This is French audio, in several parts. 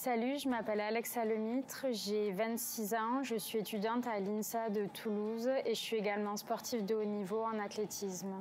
Salut, je m'appelle Alexa Lemitre, j'ai 26 ans, je suis étudiante à l'INSA de Toulouse et je suis également sportive de haut niveau en athlétisme.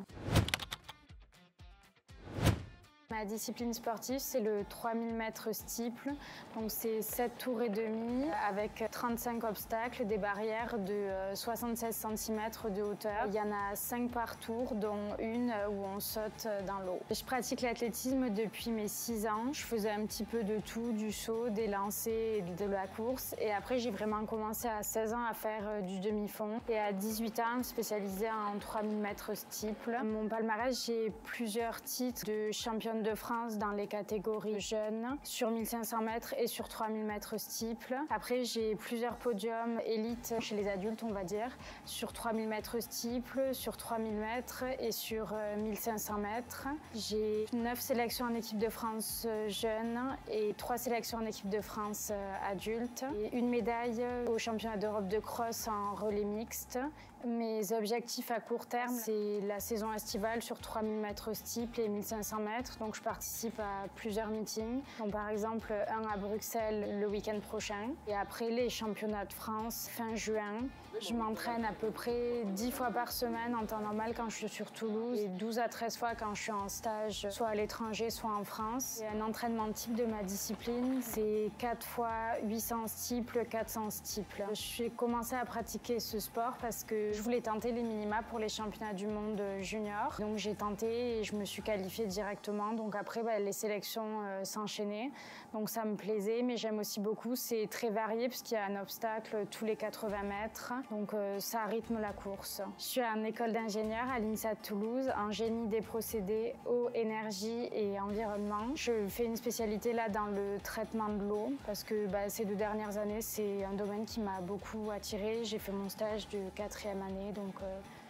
Ma discipline sportive, c'est le 3000 mètres steeple, donc c'est 7 tours et demi avec 35 obstacles, des barrières de 76 cm de hauteur. Il y en a 5 par tour, dont une où on saute dans l'eau. Je pratique l'athlétisme depuis mes 6 ans. Je faisais un petit peu de tout, du saut, des lancers et de la course. Et après, j'ai vraiment commencé à 16 ans à faire du demi-fond. Et à 18 ans, spécialisée en 3000 mètres steeple. Mon palmarès, j'ai plusieurs titres de championne de France dans les catégories jeunes, sur 1500 mètres et sur 3000 mètres steeple. Après, j'ai plusieurs podiums élites chez les adultes, on va dire, sur 3000 mètres steeple, sur 3000 mètres et sur 1500 mètres. J'ai 9 sélections en équipe de France jeune et 3 sélections en équipe de France adulte. Et une médaille au championnat d'Europe de cross en relais mixte. Mes objectifs à court terme, c'est la saison estivale sur 3000 mètres steeple et 1500 mètres. Donc je participe à plusieurs meetings, donc par exemple un à Bruxelles le week-end prochain. Et après les championnats de France fin juin. Je m'entraîne à peu près 10 fois par semaine en temps normal quand je suis sur Toulouse et 12 à 13 fois quand je suis en stage, soit à l'étranger, soit en France. Et un entraînement type de ma discipline, c'est 4 fois 800 steeple, 400 steeple. J'ai commencé à pratiquer ce sport parce que je voulais tenter les minima pour les championnats du monde junior. Donc j'ai tenté et je me suis qualifiée directement. Donc après, les sélections s'enchaînaient. Donc ça me plaisait, mais j'aime aussi beaucoup. C'est très varié parce qu'il y a un obstacle tous les 80 mètres. Donc ça rythme la course. Je suis en école d'ingénieur à l'INSA de Toulouse, en génie des procédés, eau, énergie et environnement. Je fais une spécialité là dans le traitement de l'eau parce que ces 2 dernières années, c'est un domaine qui m'a beaucoup attirée. J'ai fait mon stage de 4e année, donc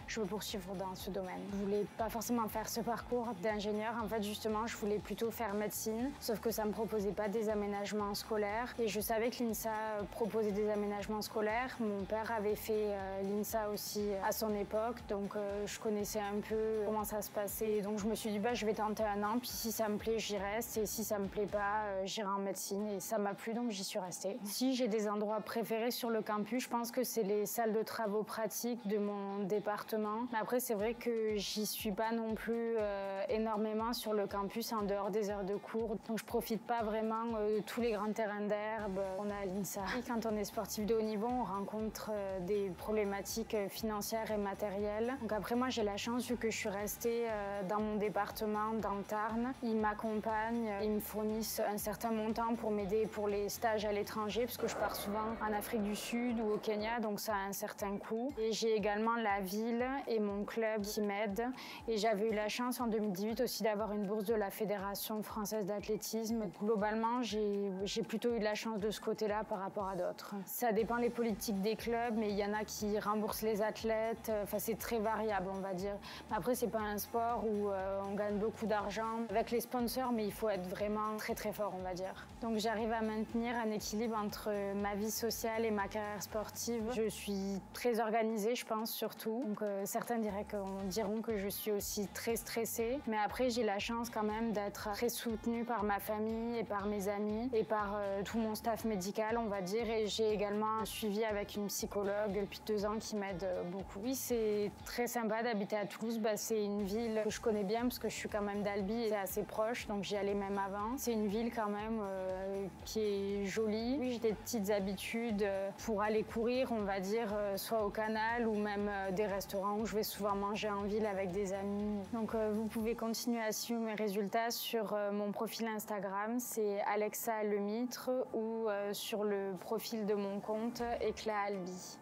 je veux poursuivre dans ce domaine. Je voulais pas forcément faire ce parcours d'ingénieur. En fait, justement, je voulais plutôt faire médecine, sauf que ça me proposait pas des aménagements scolaires. Et je savais que l'INSA proposait des aménagements scolaires. Mon père avait fait l'INSA aussi à son époque, donc je connaissais un peu comment ça se passait. Et donc je me suis dit, je vais tenter 1 an, puis si ça me plaît, j'y reste. Et si ça me plaît pas, j'irai en médecine. Et ça m'a plu, donc j'y suis restée. Si j'ai des endroits préférés sur le campus, je pense que c'est les salles de travaux pratiques de mon département. Mais après, c'est vrai que j'y suis pas non plus énormément sur le campus en dehors des heures de cours. Donc je profite pas vraiment de tous les grands terrains d'herbe qu'on a à l'INSA. Et quand on est sportif de haut niveau, on rencontre des problématiques financières et matérielles. Donc après, moi, j'ai la chance, vu que je suis restée dans mon département, dans le Tarn. Ils m'accompagnent, ils me fournissent un certain montant pour m'aider pour les stages à l'étranger, parce que je pars souvent en Afrique du Sud ou au Kenya, donc ça a un certain coût. Et j'ai également la ville et mon club qui m'aide. Et j'avais eu la chance en 2018 aussi d'avoir une bourse de la Fédération française d'athlétisme. Globalement, j'ai plutôt eu de la chance de ce côté-là par rapport à d'autres. Ça dépend les politiques des clubs, mais il y en a qui remboursent les athlètes. Enfin, c'est très variable, on va dire. Mais après, c'est pas un sport où on gagne beaucoup d'argent avec les sponsors, mais il faut être vraiment très très fort, on va dire. Donc j'arrive à maintenir un équilibre entre ma vie sociale et ma carrière sportive. Je suis très organisée, je pense, surtout. Donc, certains diront que je suis aussi très stressée. Mais après, j'ai la chance quand même d'être très soutenue par ma famille et par mes amis et par tout mon staff médical, on va dire. Et j'ai également un suivi avec une psychologue depuis 2 ans qui m'aide beaucoup. Oui, c'est très sympa d'habiter à Toulouse. C'est une ville que je connais bien parce que je suis quand même d'Albi et c'est assez proche, donc j'y allais même avant. C'est une ville quand même qui est jolie. Oui, j'ai des petites habitudes pour aller courir, on va dire, soit au canal ou même des restaurants où je vais souvent manger en ville avec des amis. Donc vous pouvez continuer à suivre mes résultats sur mon profil Instagram, c'est Alexa Lemitre, ou sur le profil de mon compte Éclat Albi.